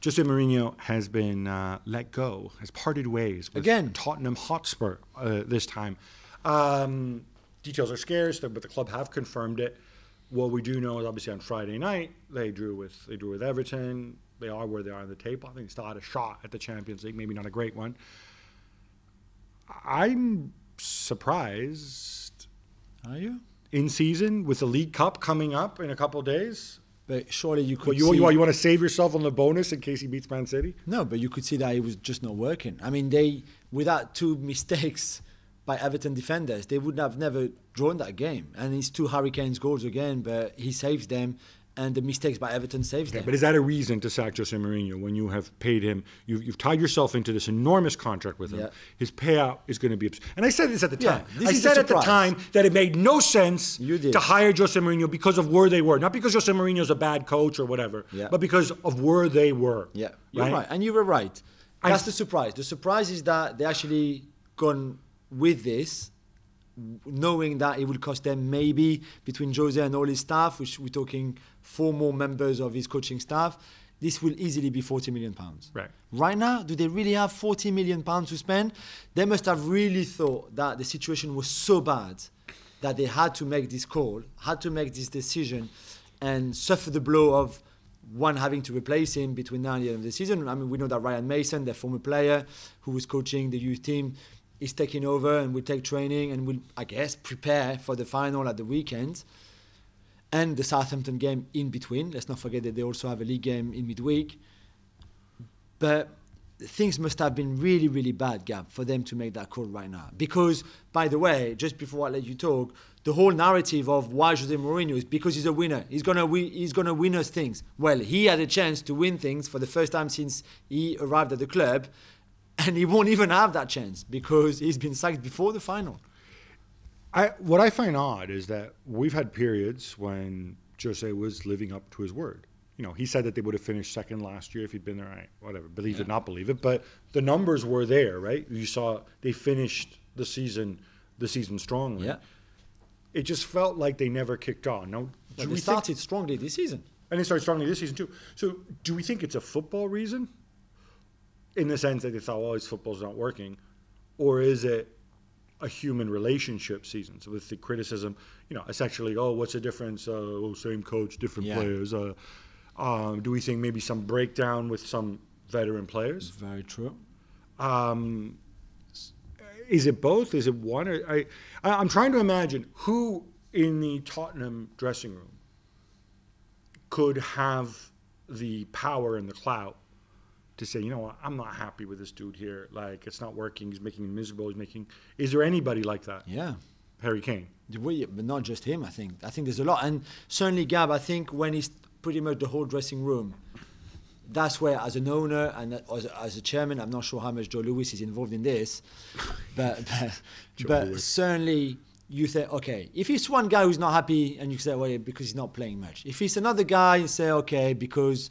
Jose Mourinho has been let go, has parted ways with Tottenham Hotspur this time. Details are scarce, but the club have confirmed it. What we do know is obviously on Friday night they drew with Everton. They are where they are on the table. I think they still had a shot at the Champions League, maybe not a great one. I'm surprised. Are you? In season with the League Cup coming up in a couple of days. But surely you could you want to save yourself on the bonus in case he beats Man City? No, but you could see that it was just not working. I mean, without 2 mistakes by Everton defenders, they would have never drawn that game. And it's 2 Hurricanes goals again, but he saves them, and the mistakes by Everton saves them. But is that a reason to sack Jose Mourinho when you have paid him? You've tied yourself into this enormous contract with him. Yeah. His payout is going to be... And I said this at the time. I said at the time that it made no sense to hire Jose Mourinho because of where they were. Not because Jose Mourinho is a bad coach or whatever, but because of where they were. Yeah, you're right. And you were right. That's the surprise. The surprise is that they actually gone with this, knowing that it would cost them maybe between Jose and all his staff, which we're talking 4 more members of his coaching staff, this will easily be £40 million. Right now, do they really have £40 million to spend? They must have really thought that the situation was so bad that they had to make this call, had to make this decision and suffer the blow of one having to replace him between now and the end of the season. I mean, we know that Ryan Mason, their former player who was coaching the youth team, is taking over and will take training and will, I guess, prepare for the final at the weekend and the Southampton game in between. Let's not forget that they also have a league game in midweek. But things must have been really, really bad, Gab, for them to make that call right now. Because, by the way, just before I let you talk, the whole narrative of why Jose Mourinho is because he's a winner. He's gonna win us things. Well, he had a chance to win things for the first time since he arrived at the club. And he won't even have that chance because he's been sacked before the final. What I find odd is that we've had periods when Jose was living up to his word. You know, he said that they would have finished second last year if he'd been there. Right, whatever, believe it, not believe it. But the numbers were there, right? You saw they finished the season strongly. Yeah. It just felt like they never kicked on. Now, they started strongly this season. And they started strongly this season too. So do we think it's a football reason? In the sense that they thought, well, his football's not working, or is it a human relationship season? So with the criticism, essentially, what's the difference? Same coach, different players. Do we think maybe some breakdown with some veteran players? Very true. Is it both? Is it one? I'm trying to imagine who in the Tottenham dressing room could have the power and the clout to say, you know what, I'm not happy with this dude here. Like, it's not working. He's making me miserable. Is there anybody like that? Yeah. Harry Kane. But not just him, I think. I think there's a lot. And certainly, Gab, I think when he's pretty much the whole dressing room, that's where, as an owner and as a chairman, I'm not sure how much Joe Lewis is involved in this, but certainly you say, okay, if it's one guy who's not happy and you say, well, because he's not playing much. If it's another guy, you say, okay, because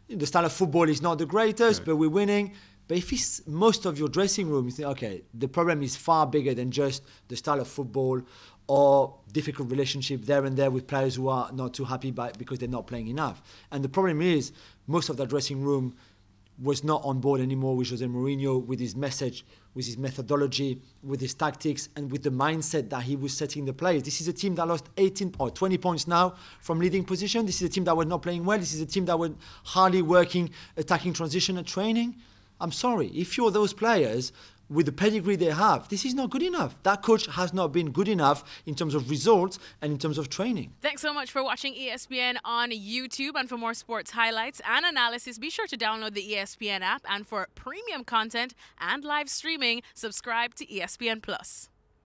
the style of football is not the greatest, but we're winning. But if it's most of your dressing room, you think, okay, the problem is far bigger than just the style of football or difficult relationship there and there with players who are not too happy because they're not playing enough. And the problem is most of that dressing room was not on board anymore with Jose Mourinho, with his message, with his methodology, with his tactics, and with the mindset that he was setting the players. This is a team that lost 18 or 20 points now from leading position. This is a team that was not playing well. This is a team that was hardly working, attacking transition and training. I'm sorry, if you're those players with the pedigree they have, this is not good enough. That coach has not been good enough in terms of results and in terms of training. Thanks so much for watching ESPN on YouTube. And for more sports highlights and analysis, be sure to download the ESPN app. And for premium content and live streaming, subscribe to ESPN Plus.